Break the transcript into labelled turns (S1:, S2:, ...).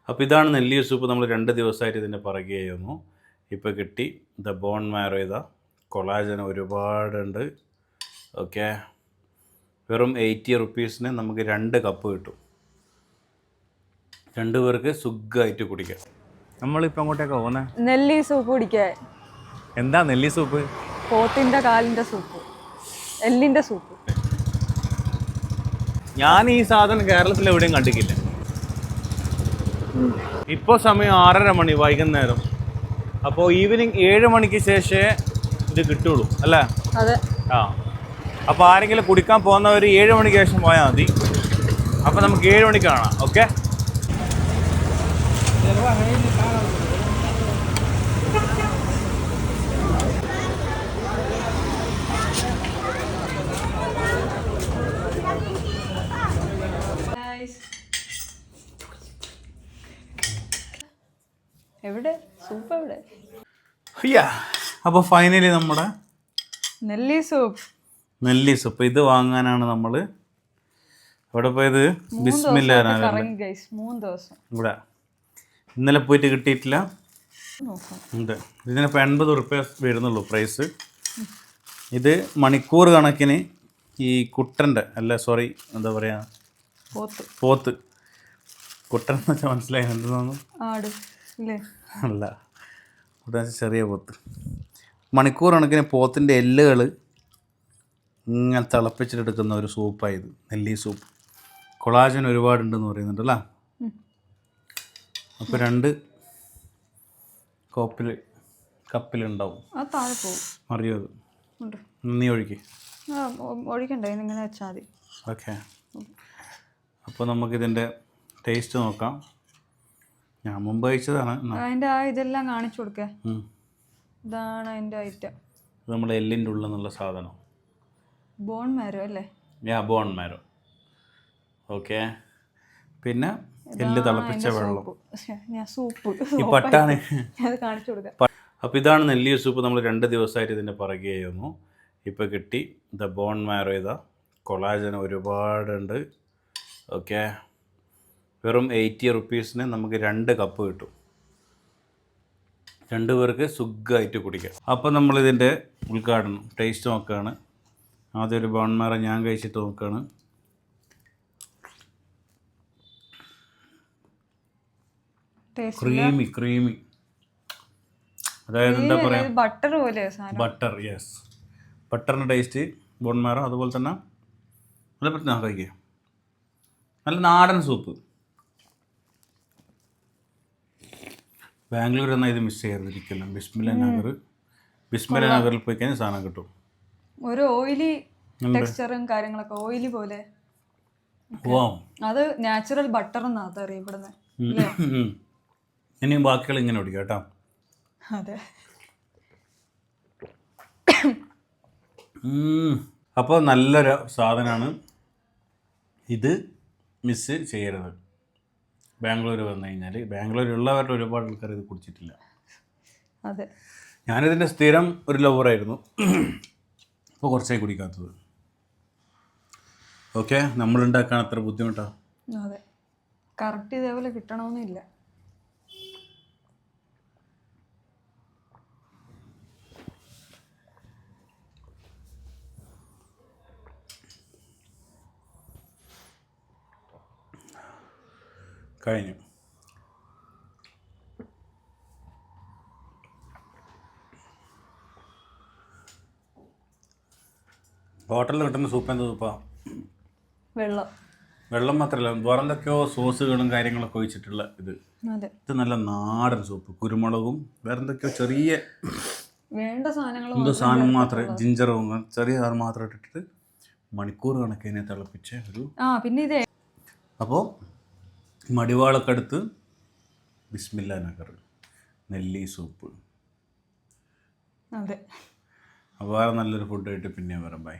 S1: അപ്പോൾ ഇതാണ് നെല്ലി സൂപ്പ്. നമ്മൾ 2 ദിവസമായിട്ട് ഇതിൻ്റെ പറയുകയായിരുന്നു. ഇപ്പോൾ കിട്ടി. ബോൺ മാരോ ഇതാ, കൊളാജൻ ഒരുപാടുണ്ട്. ഓക്കെ, വെറും 80 റുപ്പീസിന് നമുക്ക് 2 കപ്പ് കിട്ടും. 2 പേർക്ക് സുഖമായിട്ട് കുടിക്കാം. നമ്മളിപ്പോൾ അങ്ങോട്ടേക്ക് പോകുന്നത്
S2: നെല്ലി സൂപ്പ് കുടിക്കാൻ.
S1: എന്താ നെല്ലി സൂപ്പ്?
S2: പോത്തിൻ്റെ കാലിൻ്റെ സൂപ്പ്, എല്ലിൻ്റെ സൂപ്പ്.
S1: ഞാൻ ഈ സാധനം കേരളത്തിൽ എവിടെയും കണ്ടിട്ടില്ല. ഇപ്പോൾ സമയം 6:30 മണി വൈകുന്നേരം. അപ്പോൾ ഈവനിങ് 7 മണിക്ക് ശേഷമേ ഇത് കിട്ടുള്ളൂ അല്ലേ?
S2: അതെ.
S1: ആ, അപ്പോൾ ആരെങ്കിലും കുടിക്കാൻ പോകുന്നവർ 7 മണിക്ക് ശേഷം പോയാൽ മതി. അപ്പോൾ നമുക്ക് 7 മണിക്ക് കാണാം. ഓക്കെ.
S2: എവിടെ സൂപ്പ് എവിടെ?
S1: അപ്പോൾ ഫൈനലി നമ്മുടെ
S2: നെല്ലി സൂപ്പ്
S1: ഇത് വാങ്ങാനാണ് നമ്മൾ ഇവിടെ പോയത്. ബിസ്മില്ലാ ഇവിടെ ഇന്നലെ പോയിട്ട് കിട്ടിയിട്ടില്ല. ഉണ്ട്. ഇതിനിപ്പോൾ 80 റുപ്യ വരുന്നുള്ളൂ പ്രൈസ്. ഇത് മണിക്കൂർ കണക്കിന് ഈ കുട്ടൻ്റെ എന്താ പറയുക, പോത്ത്. കുട്ടൻ എന്ന് വെച്ചാൽ മനസ്സിലായി എന്തെന്നു? അല്ല, കുട്ടൻ ചെറിയ പോത്ത്. മണിക്കൂർ കണക്കിന് പോത്തിൻ്റെ എല്ലുകൾ ഇങ്ങനെ തിളപ്പിച്ചിട്ടെടുക്കുന്ന ഒരു സൂപ്പായത് നെല്ലി സൂപ്പ്. കൊളാജൻ ഒരുപാടുണ്ടെന്ന് പറയുന്നുണ്ടല്ലോ. അപ്പോൾ 2 കപ്പിലുണ്ടാവും. അറിയോ? അത് നീ
S2: ഒഴിക്കണ്ടേ, ഇങ്ങനെ വെച്ചാൽ മതി.
S1: ഓക്കെ. അപ്പോൾ നമുക്കിതിൻ്റെ ടേസ്റ്റ് നോക്കാം. ഞാൻ മുമ്പ് കഴിച്ചതാണ്.
S2: അതിൻ്റെ ഇതെല്ലാം കാണിച്ചു കൊടുക്കുക. ഇതാണ് അതിൻ്റെ ഐറ്റം.
S1: ഇത് നമ്മുടെ എല്ലിൻ്റെ ഉള്ളിൽ നിന്നുള്ള സാധനം.
S2: ബോൺ മാരോ അല്ലേ?
S1: Bone marrow. ഓക്കെ. പിന്നെ എല്ല് തിളപ്പിച്ച വെള്ളം. ഈ പട്ടാണ്. അപ്പോൾ ഇതാണ് നെല്ലി സൂപ്പ്. നമ്മൾ 2 ദിവസമായിട്ട് ഇതിൻ്റെ പറയുകയായിരുന്നു. ഇപ്പോൾ കിട്ടി. ബോൺ മാരോ ഇതാ, കൊളാജൻ ഒരുപാടുണ്ട്. ഓക്കെ, വെറും 80 റുപ്പീസിന് നമുക്ക് 2 കപ്പ് കിട്ടും. 2 പേർക്ക് സുഖമായിട്ട് കുടിക്കാം. അപ്പോൾ നമ്മളിതിൻ്റെ ഉദ്ഘാടനം ടേസ്റ്റ് നോക്കുകയാണ്. ആദ്യം ഒരു ബോൺ മാരോ ഞാൻ കഴിച്ചിട്ട് നോക്കുകയാണ്. ക്രീമി, അതായത് എന്താ പറയുക,
S2: ബട്ടർ പോലെ.
S1: ബട്ടർ, യെസ്, ബട്ടറിൻ്റെ ടേസ്റ്റ് ബോൺ മാരോ. അതുപോലെ തന്നെ നല്ല പ്രശ്നം കഴിക്കുക. നല്ല നാടൻ സൂപ്പ്. ബാംഗ്ലൂർ എന്നാൽ ഇത് മിസ് ചെയ്യരുതിരിക്കലും. ബിസ്മില്ല നഗറിൽ പോയി കഴിഞ്ഞാൽ സാധനം കിട്ടും.
S2: ഒരു ഓയിലി ടെക്സ്ചറും കാര്യങ്ങളൊക്കെ, ഓയിലി പോലെ. അത് നാച്ചുറൽ ബട്ടർ എന്നാ അറിയപ്പെടുന്നത്.
S1: ഇനിയും ബാക്കികൾ ഇങ്ങനെ ഓടിക്കാം കേട്ടോ.
S2: അതെ.
S1: അപ്പോൾ നല്ലൊരു സാധനമാണ് ഇത്. മിസ് ചെയ്യരുത്. ബാംഗ്ലൂർ വന്നു കഴിഞ്ഞാൽ, ബാംഗ്ലൂരുള്ളവരുടെ ഒരുപാട് ആൾക്കാർ ഇത് കുടിച്ചിട്ടില്ല.
S2: അതെ.
S1: ഞാനിതിൻ്റെ സ്ഥിരം ഒരു ലവറായിരുന്നു. ഇപ്പോൾ കുറച്ചായി കുടിക്കാത്തത്. ഓക്കെ, നമ്മളുണ്ടാക്കാൻ അത്ര ബുദ്ധിമുട്ടാണ്.
S2: അതെ, കറക്റ്റ് ഇതേപോലെ കിട്ടണമെന്നില്ല.
S1: കഴിഞ്ഞു. ഹോട്ടലിൽ കിട്ടുന്ന സൂപ്പ് എന്താ സൂപ്പാ? വെള്ളം മാത്രമല്ല, വേറെ എന്തൊക്കെയോ സോസുകളും കാര്യങ്ങളൊക്കെ ഒഴിച്ചിട്ടുള്ള ഇത്. നല്ല നാടൻ സൂപ്പ്. കുരുമുളകും വേറെ എന്തൊക്കെയോ ചെറിയ എന്തോ സാധനം മാത്രമേ, ജിഞ്ചറും ചെറിയ സാധനം മാത്രം ഇട്ടിട്ട് മണിക്കൂർ കണക്കിനെ തിളപ്പിച്ച ഒരു. അപ്പോൾ മടിവാളൊക്കെ അടുത്ത് ബിസ്മില്ലാ നഗർ നെല്ലി സൂപ്പ്. അപ്പോൾ വേറെ നല്ലൊരു ഫുഡായിട്ട് പിന്നെ വരാം. ബൈ.